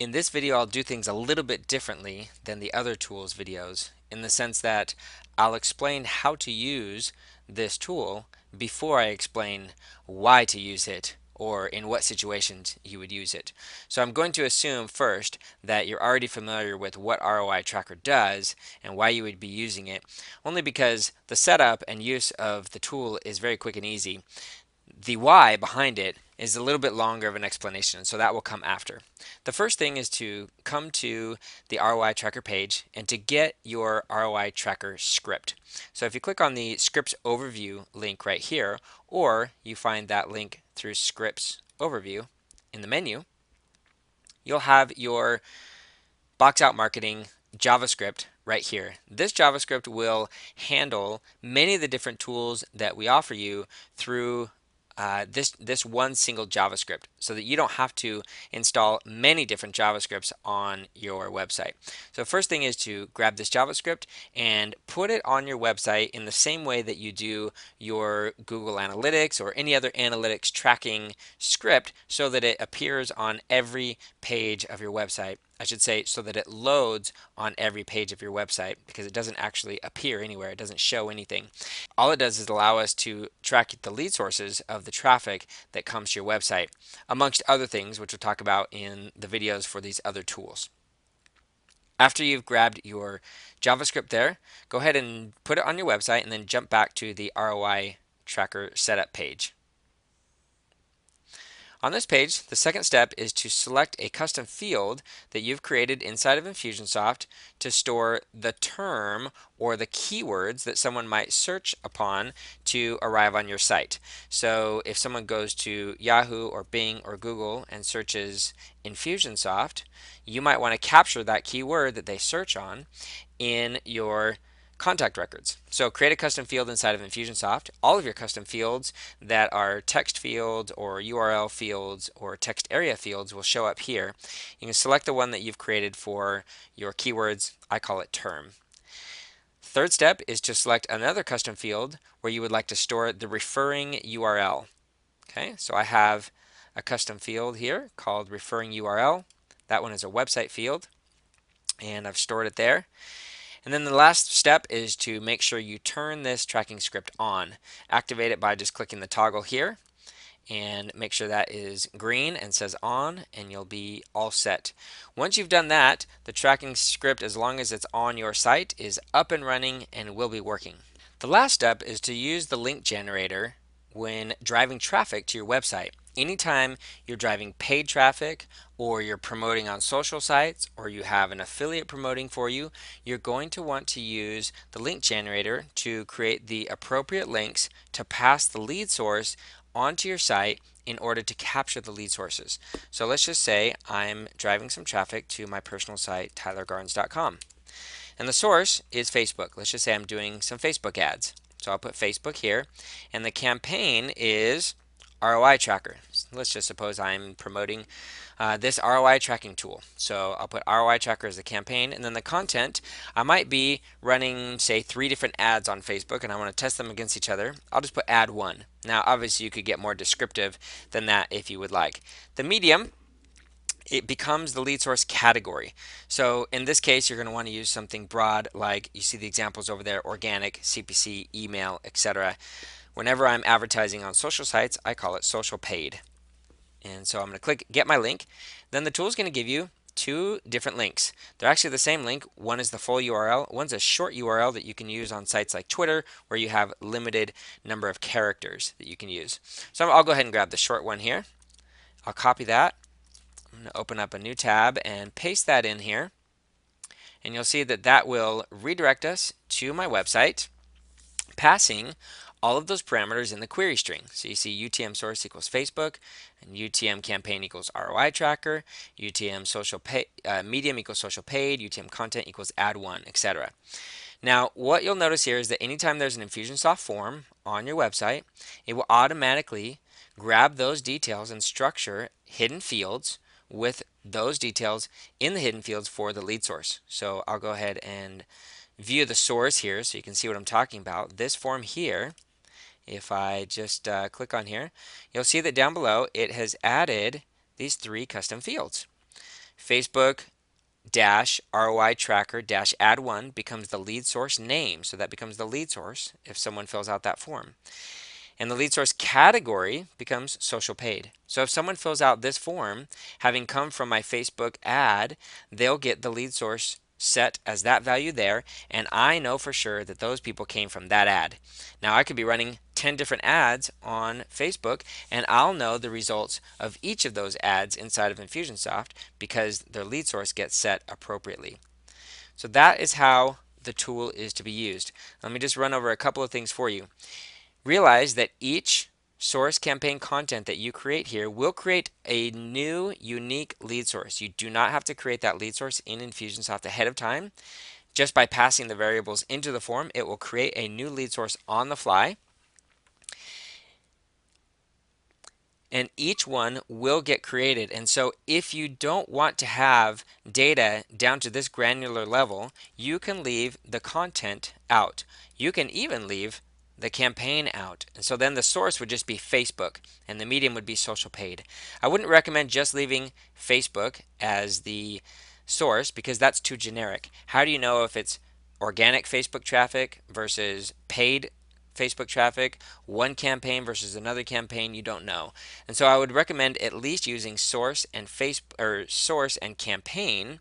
In this video, I'll do things a little bit differently than the other tools videos in the sense that I'll explain how to use this tool before I explain why to use it or in what situations you would use it. So I'm going to assume first that you're already familiar with what ROI Tracker does and why you would be using it, only because the setup and use of the tool is very quick and easy. The why behind it is a little bit longer of an explanation, so that will come after. The first thing is to come to the ROI Tracker page and to get your ROI Tracker script. So if you click on the Scripts Overview link right here, or you find that link through Scripts Overview in the menu, you'll have your Box Out Marketing JavaScript right here. This JavaScript will handle many of the different tools that we offer you through this one single JavaScript, so that you don't have to install many different JavaScripts on your website. So first thing is to grab this JavaScript and put it on your website in the same way that you do your Google Analytics or any other analytics tracking script, so that it appears on every page of your website. I should say, so that it loads on every page of your website, because it doesn't actually appear anywhere. It doesn't show anything. All it does is allow us to track the lead sources of the traffic that comes to your website, amongst other things, which we'll talk about in the videos for these other tools. After you've grabbed your JavaScript there, go ahead and put it on your website and then jump back to the ROI Tracker setup page. On this page, the second step is to select a custom field that you've created inside of Infusionsoft to store the term or the keywords that someone might search upon to arrive on your site. So if someone goes to Yahoo or Bing or Google and searches Infusionsoft, you might want to capture that keyword that they search on in your contact records. So create a custom field inside of Infusionsoft. All of your custom fields that are text fields or URL fields or text area fields will show up here. You can select the one that you've created for your keywords. I call it term. Third step is to select another custom field where you would like to store the referring URL. Okay, so I have a custom field here called referring URL. That one is a website field, and I've stored it there. And then the last step is to make sure you turn this tracking script on. Activate it by just clicking the toggle here and make sure that is green and says on, and you'll be all set. Once you've done that, the tracking script, as long as it's on your site, is up and running and will be working. The last step is to use the link generator when driving traffic to your website. Anytime you're driving paid traffic, or you're promoting on social sites, or you have an affiliate promoting for you, you're going to want to use the link generator to create the appropriate links to pass the lead source onto your site in order to capture the lead sources. So let's just say I'm driving some traffic to my personal site, tylergarns.com. And the source is Facebook. Let's just say I'm doing some Facebook ads. So I'll put Facebook here, and the campaign is ROI Tracker. Let's just suppose I'm promoting this ROI tracking tool. So I'll put ROI Tracker as the campaign, and then the content, I might be running, say, 3 different ads on Facebook, and I want to test them against each other. I'll just put ad 1. Now, obviously, you could get more descriptive than that if you would like. The medium, it becomes the lead source category. So in this case, you're going to want to use something broad, like you see the examples over there: organic, CPC, email, etc. Whenever I'm advertising on social sites, I call it social paid. And so I'm going to click get my link. Then the tool is going to give you 2 different links. They're actually the same link. One is the full URL. One's a short URL that you can use on sites like Twitter, where you have limited number of characters that you can use. So I'll go ahead and grab the short one here. I'll copy that. I'm going to open up a new tab and paste that in here. And you'll see that that will redirect us to my website, passing all of those parameters in the query string. So you see UTM source equals Facebook, and UTM campaign equals ROI Tracker, UTM social medium equals social paid, UTM content equals ad 1, etc. Now, what you'll notice here is that anytime there's an Infusionsoft form on your website, it will automatically grab those details and structure hidden fields with those details in the hidden fields for the lead source. So I'll go ahead and view the source here so you can see what I'm talking about. This form here, if I just click on here, you'll see that down below it has added these 3 custom fields. Facebook dash ROI Tracker dash add one becomes the lead source name. So that becomes the lead source if someone fills out that form. And the lead source category becomes social paid. So if someone fills out this form, having come from my Facebook ad, they'll get the lead source set as that value there, and I know for sure that those people came from that ad. Now I could be running 10 different ads on Facebook, and I'll know the results of each of those ads inside of Infusionsoft because their lead source gets set appropriately. So that is how the tool is to be used. Let me just run over a couple of things for you. Realize that each source campaign content that you create here will create a new unique lead source. You do not have to create that lead source in Infusionsoft ahead of time. Just by passing the variables into the form, it will create a new lead source on the fly. And each one will get created. And so if you don't want to have data down to this granular level, you can leave the content out. You can even leave the campaign out. And so then the source would just be Facebook and the medium would be social paid. I wouldn't recommend just leaving Facebook as the source because that's too generic. How do you know if it's organic Facebook traffic versus paid Facebook traffic, one campaign versus another campaign? You don't know. And so I would recommend at least using source and source and campaign,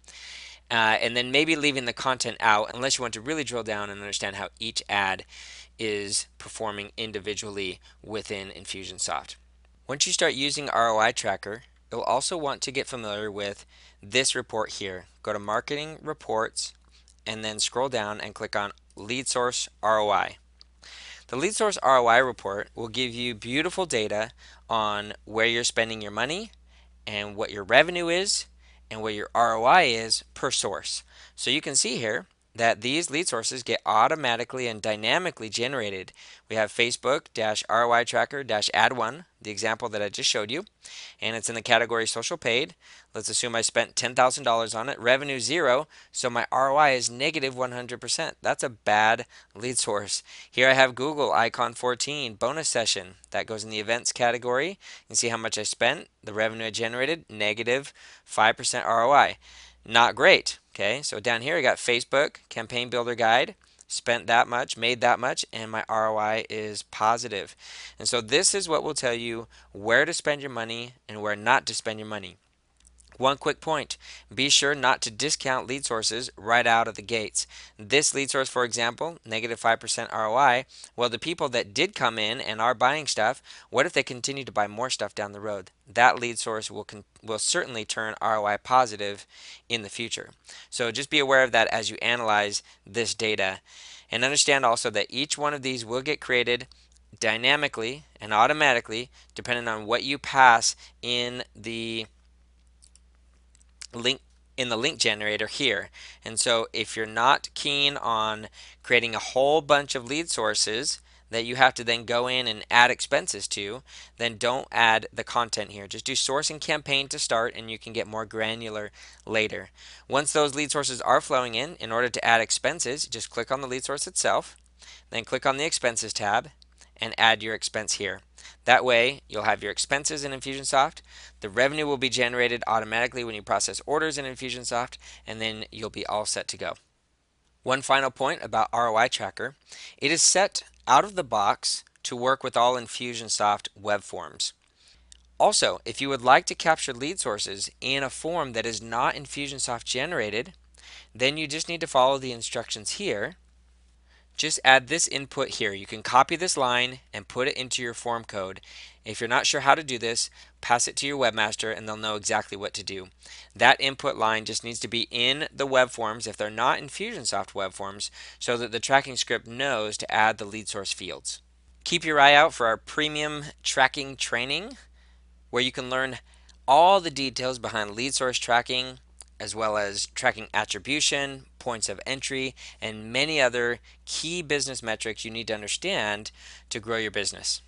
and then maybe leaving the content out unless you want to really drill down and understand how each ad is performing individually within Infusionsoft. Once you start using ROI Tracker, you'll also want to get familiar with this report here. Go to Marketing Reports and then scroll down and click on Lead Source ROI. The Lead Source ROI report will give you beautiful data on where you're spending your money and what your revenue is and what your ROI is per source. So you can see here that these lead sources get automatically and dynamically generated. We have Facebook-ROI Tracker-add one, the example that I just showed you, and it's in the category social paid. Let's assume I spent $10,000 on it, revenue 0, so my ROI is negative 100%. That's a bad lead source. Here I have Google icon 14, bonus session. That goes in the events category. You can see how much I spent, the revenue I generated, negative 5% ROI. Not great. Okay, so down here I got Facebook, campaign builder guide, spent that much, made that much, and my ROI is positive. And so this is what will tell you where to spend your money and where not to spend your money. One quick point, be sure not to discount lead sources right out of the gates. This lead source, for example, negative 5% ROI, well, the people that did come in and are buying stuff, what if they continue to buy more stuff down the road? That lead source will certainly turn ROI positive in the future. So just be aware of that as you analyze this data. And understand also that each one of these will get created dynamically and automatically depending on what you pass in the link generator here. And so if you're not keen on creating a whole bunch of lead sources that you have to then go in and add expenses to, then don't add the content here. Just do source and campaign to start, and you can get more granular later. Once those lead sources are flowing in order to add expenses, just click on the lead source itself, then click on the expenses tab and add your expense here. That way you'll have your expenses in Infusionsoft, the revenue will be generated automatically when you process orders in Infusionsoft, and then you'll be all set to go. One final point about ROI Tracker, it is set out of the box to work with all Infusionsoft web forms. Also, if you would like to capture lead sources in a form that is not Infusionsoft generated, then you just need to follow the instructions here. Just add this input here. You can copy this line and put it into your form code. If you're not sure how to do this, pass it to your webmaster and they'll know exactly what to do. That input line just needs to be in the web forms if they're not Infusionsoft web forms so that the tracking script knows to add the lead source fields. Keep your eye out for our premium tracking training where you can learn all the details behind lead source tracking, as well as tracking attribution, points of entry, and many other key business metrics you need to understand to grow your business.